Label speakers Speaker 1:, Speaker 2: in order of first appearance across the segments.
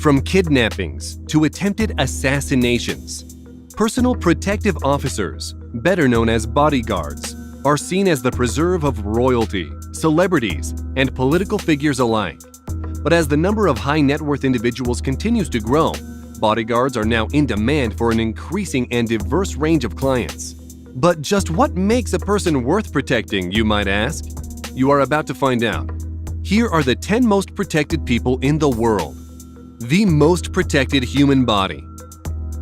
Speaker 1: From kidnappings to attempted assassinations, personal protective officers, better known as bodyguards, are seen as the preserve of royalty, celebrities, and political figures alike. But as the number of high-net-worth individuals continues to grow, bodyguards are now in demand for an increasing and diverse range of clients. But just what makes a person worth protecting, you might ask? You are about to find out. Here are the 10 most protected people in the world. The most protected human body.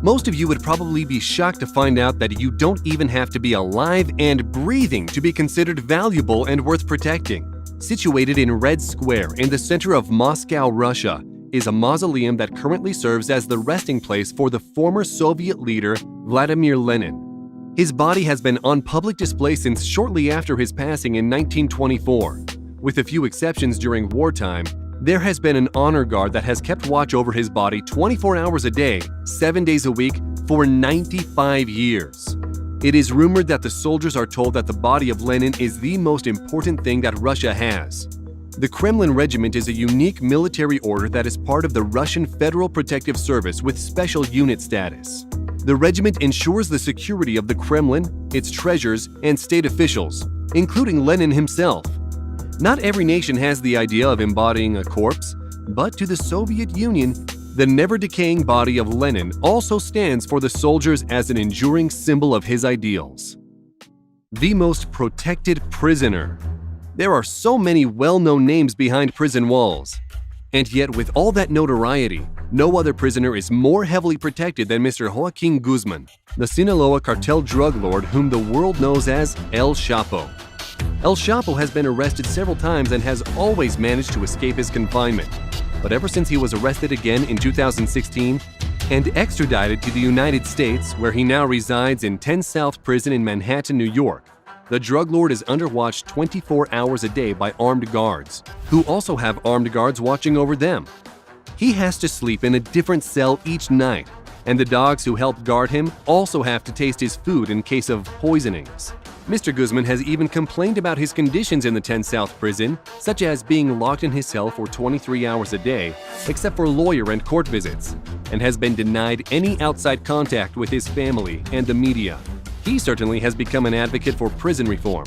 Speaker 1: Most of you would probably be shocked to find out that you don't even have to be alive and breathing to be considered valuable and worth protecting. Situated in Red Square in the center of Moscow, Russia, is a mausoleum that currently serves as the resting place for the former Soviet leader Vladimir Lenin. His body has been on public display since shortly after his passing in 1924. With a few exceptions during wartime, there has been an honor guard that has kept watch over his body 24 hours a day, 7 days a week, for 95 years. It is rumored that the soldiers are told that the body of Lenin is the most important thing that Russia has. The Kremlin Regiment is a unique military order that is part of the Russian Federal Protective Service with special unit status. The regiment ensures the security of the Kremlin, its treasures, and state officials, including Lenin himself. Not every nation has the idea of embodying a corpse, but to the Soviet Union, the never-decaying body of Lenin also stands for the soldiers as an enduring symbol of his ideals. The most protected prisoner. There are so many well-known names behind prison walls. And yet, with all that notoriety, no other prisoner is more heavily protected than Mr. Joaquin Guzman, the Sinaloa cartel drug lord whom the world knows as El Chapo. El Chapo has been arrested several times and has always managed to escape his confinement. But ever since he was arrested again in 2016 and extradited to the United States, where he now resides in 10 South Prison in Manhattan, New York, the drug lord is under watch 24 hours a day by armed guards, who also have armed guards watching over them. He has to sleep in a different cell each night, and the dogs who help guard him also have to taste his food in case of poisonings. Mr. Guzman has even complained about his conditions in the 10 South prison, such as being locked in his cell for 23 hours a day, except for lawyer and court visits, and has been denied any outside contact with his family and the media. He certainly has become an advocate for prison reform.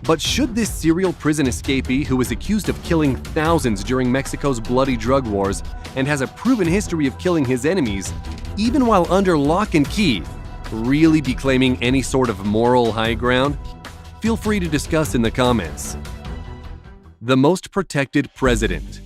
Speaker 1: But should this serial prison escapee, who is accused of killing thousands during Mexico's bloody drug wars and has a proven history of killing his enemies, even while under lock and key, really be claiming any sort of moral high ground? Feel free to discuss in the comments. The most protected president.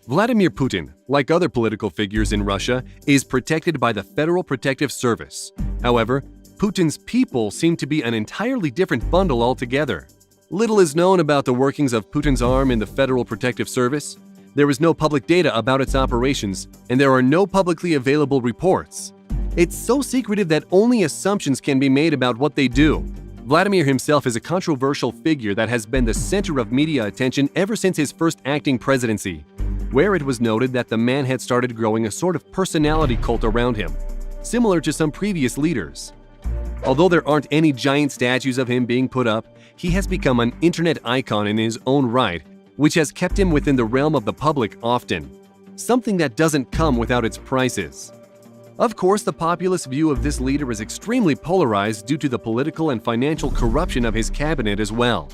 Speaker 1: Vladimir Putin, like other political figures in Russia, is protected by the Federal Protective Service. However, Putin's people seem to be an entirely different bundle altogether. Little is known about the workings of Putin's arm in the Federal Protective Service. There is no public data about its operations, and there are no publicly available reports. It's so secretive that only assumptions can be made about what they do. Vladimir himself is a controversial figure that has been the center of media attention ever since his first acting presidency, where it was noted that the man had started growing a sort of personality cult around him, similar to some previous leaders. Although there aren't any giant statues of him being put up, he has become an internet icon in his own right, which has kept him within the realm of the public often, something that doesn't come without its prices. Of course, the populist view of this leader is extremely polarized due to the political and financial corruption of his cabinet as well,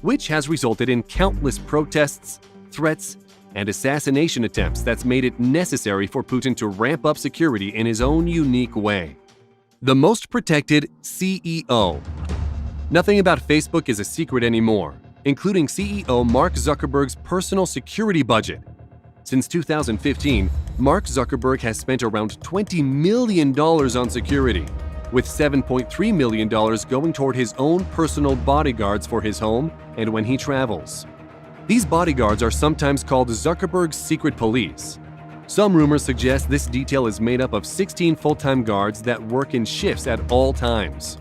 Speaker 1: which has resulted in countless protests, threats, and assassination attempts that's made it necessary for Putin to ramp up security in his own unique way. The most protected CEO. Nothing about Facebook is a secret anymore, including CEO Mark Zuckerberg's personal security budget. Since 2015, Mark Zuckerberg has spent around $20 million on security, with $7.3 million going toward his own personal bodyguards for his home and when he travels. These bodyguards are sometimes called Zuckerberg's secret police. Some rumors suggest this detail is made up of 16 full-time guards that work in shifts at all times.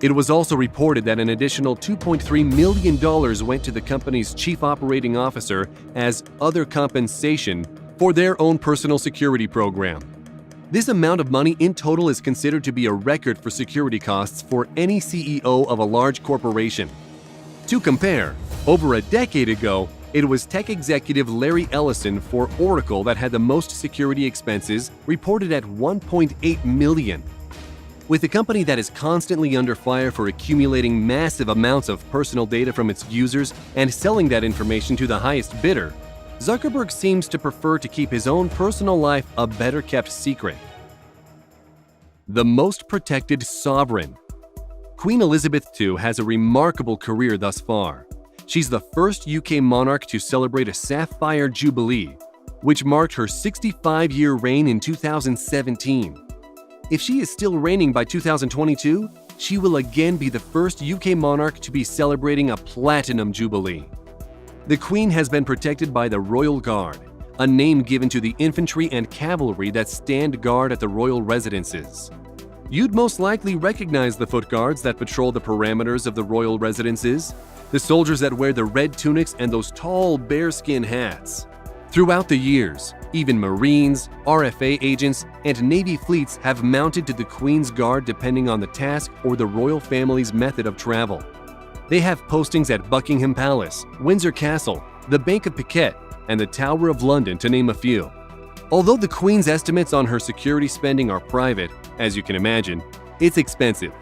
Speaker 1: It was also reported that an additional $2.3 million went to the company's chief operating officer as other compensation for their own personal security program. This amount of money in total is considered to be a record for security costs for any CEO of a large corporation. To compare, over a decade ago, It was tech executive Larry Ellison for Oracle that had the most security expenses, reported at $1.8 million. With a company that is constantly under fire for accumulating massive amounts of personal data from its users and selling that information to the highest bidder, Zuckerberg seems to prefer to keep his own personal life a better-kept secret. The most protected sovereign. Queen Elizabeth II has a remarkable career thus far. She's the first UK monarch to celebrate a Sapphire Jubilee, which marked her 65-year reign in 2017. If she is still reigning by 2022, she will again be the first UK monarch to be celebrating a Platinum Jubilee. The Queen has been protected by the Royal Guard, a name given to the infantry and cavalry that stand guard at the royal residences. You'd most likely recognize the foot guards that patrol the perimeters of the royal residences, the soldiers that wear the red tunics and those tall bearskin hats. Throughout the years, even Marines, RFA agents, and Navy fleets have mounted to the Queen's Guard depending on the task or the royal family's method of travel. They have postings at Buckingham Palace, Windsor Castle, the Bank of Piquet, and the Tower of London, to name a few. Although the Queen's estimates on her security spending are private, as you can imagine, it's expensive.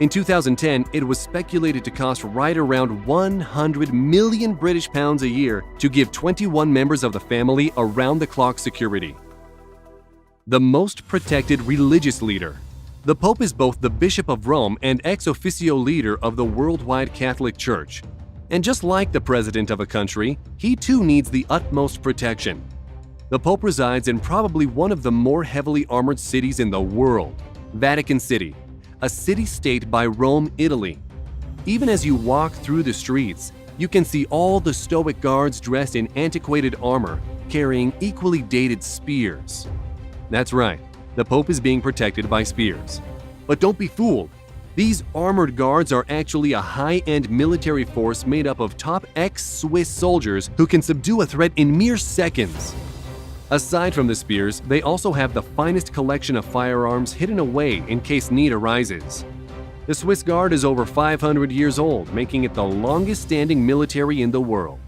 Speaker 1: In 2010, it was speculated to cost right around 100 million British pounds a year to give 21 members of the family around-the-clock security. The most protected religious leader. The Pope is both the Bishop of Rome and ex officio leader of the worldwide Catholic Church. And just like the president of a country, he too needs the utmost protection. The Pope resides in probably one of the more heavily armored cities in the world, Vatican City, a city-state by Rome, Italy. Even as you walk through the streets, you can see all the stoic guards dressed in antiquated armor, carrying equally dated spears. That's right, the Pope is being protected by spears. But don't be fooled. These armored guards are actually a high-end military force made up of top ex-Swiss soldiers who can subdue a threat in mere seconds. Aside from the spears, they also have the finest collection of firearms hidden away in case need arises. The Swiss Guard is over 500 years old, making it the longest-standing military in the world.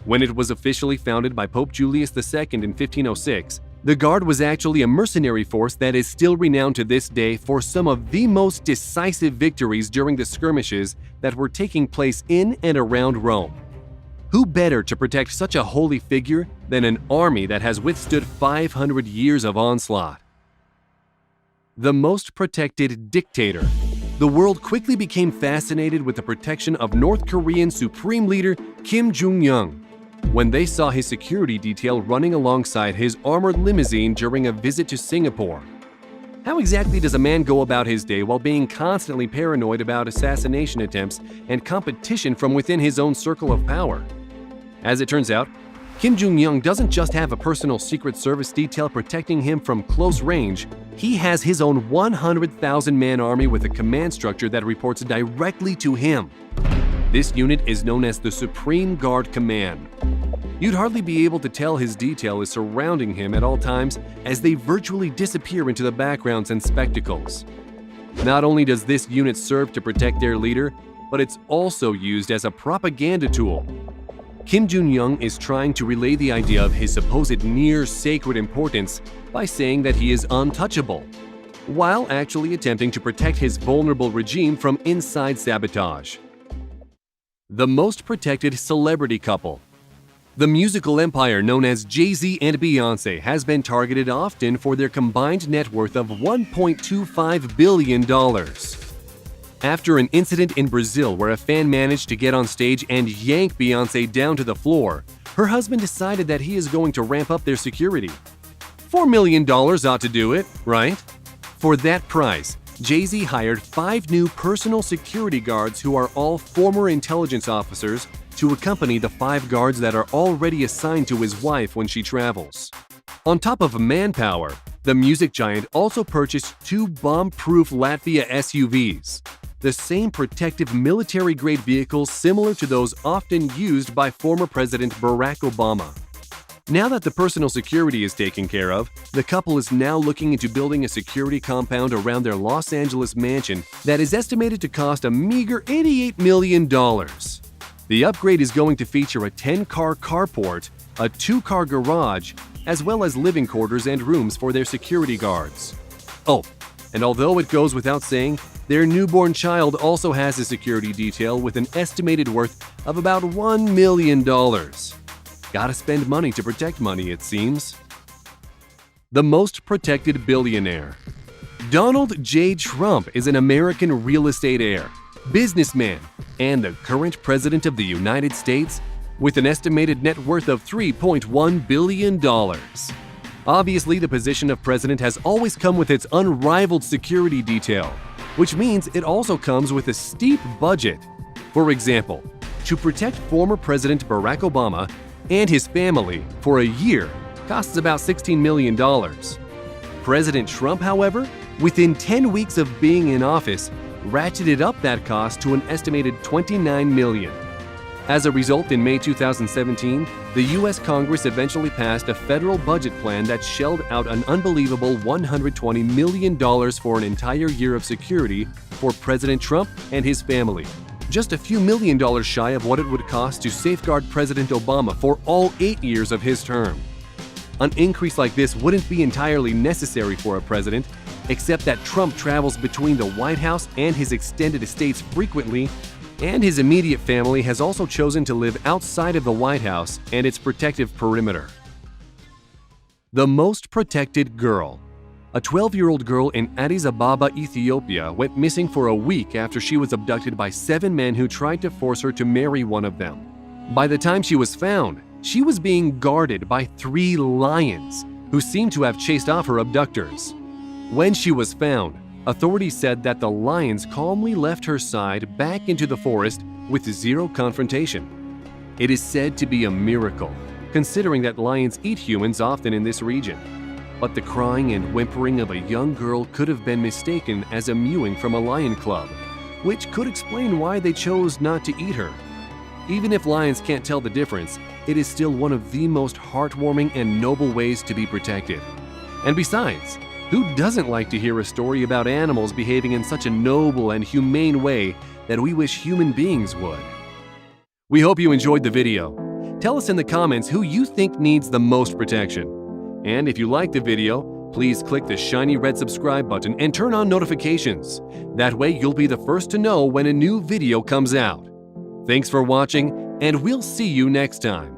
Speaker 1: When it was officially founded by Pope Julius II in 1506, the Guard was actually a mercenary force that is still renowned to this day for some of the most decisive victories during the skirmishes that were taking place in and around Rome. Who better to protect such a holy figure than an army that has withstood 500 years of onslaught? The most protected dictator. The world quickly became fascinated with the protection of North Korean Supreme Leader Kim Jong-un when they saw his security detail running alongside his armored limousine during a visit to Singapore. How exactly does a man go about his day while being constantly paranoid about assassination attempts and competition from within his own circle of power? As it turns out, Kim Jong-un doesn't just have a personal Secret Service detail protecting him from close range, he has his own 100,000-man army with a command structure that reports directly to him. This unit is known as the Supreme Guard Command. You'd hardly be able to tell his detail is surrounding him at all times as they virtually disappear into the backgrounds and spectacles. Not only does this unit serve to protect their leader, but it's also used as a propaganda tool. Kim Jong-un is trying to relay the idea of his supposed near-sacred importance by saying that he is untouchable, while actually attempting to protect his vulnerable regime from inside sabotage. The most protected celebrity couple. The musical empire known as Jay-Z and Beyoncé has been targeted often for their combined net worth of $1.25 billion. After an incident in Brazil where a fan managed to get on stage and yank Beyoncé down to the floor, her husband decided that he is going to ramp up their security. $4 million ought to do it, right? For that price, Jay-Z hired 5 new personal security guards who are all former intelligence officers to accompany the 5 guards that are already assigned to his wife when she travels. On top of manpower, the music giant also purchased 2 bomb-proof Latvia SUVs, the same protective military-grade vehicles similar to those often used by former President Barack Obama. Now that the personal security is taken care of, the couple is now looking into building a security compound around their Los Angeles mansion that is estimated to cost a meager $88 million. The upgrade is going to feature a 10-car carport, a 2-car garage, as well as living quarters and rooms for their security guards. Oh, and although it goes without saying, their newborn child also has a security detail with an estimated worth of about $1 million. Gotta spend money to protect money, it seems. The most protected billionaire. Donald J. Trump is an American real estate heir, businessman, and the current president of the United States with an estimated net worth of $3.1 billion. Obviously, the position of president has always come with its unrivaled security detail, which means it also comes with a steep budget. For example, to protect former President Barack Obama and his family for a year costs about $16 million. President Trump, however, within 10 weeks of being in office, ratcheted up that cost to an estimated $29 million. As a result, in May 2017, the U.S. Congress eventually passed a federal budget plan that shelled out an unbelievable $120 million for an entire year of security for President Trump and his family, just a few million dollars shy of what it would cost to safeguard President Obama for all 8 years of his term. An increase like this wouldn't be entirely necessary for a president, except that Trump travels between the White House and his extended estates frequently, and his immediate family has also chosen to live outside of the White House and its protective perimeter. The most protected girl. A 12-year-old girl in Addis Ababa, Ethiopia, went missing for a week after she was abducted by 7 men who tried to force her to marry one of them. By the time she was found, she was being guarded by 3 lions, who seemed to have chased off her abductors. When she was found, authorities said that the lions calmly left her side back into the forest with 0 confrontation. It is said to be a miracle, considering that lions eat humans often in this region. But the crying and whimpering of a young girl could have been mistaken as a mewing from a lion club, which could explain why they chose not to eat her. Even if lions can't tell the difference, it is still one of the most heartwarming and noble ways to be protected. And besides, who doesn't like to hear a story about animals behaving in such a noble and humane way that we wish human beings would? We hope you enjoyed the video. Tell us in the comments who you think needs the most protection. And if you liked the video, please click the shiny red subscribe button and turn on notifications. That way you'll be the first to know when a new video comes out. Thanks for watching, and we'll see you next time.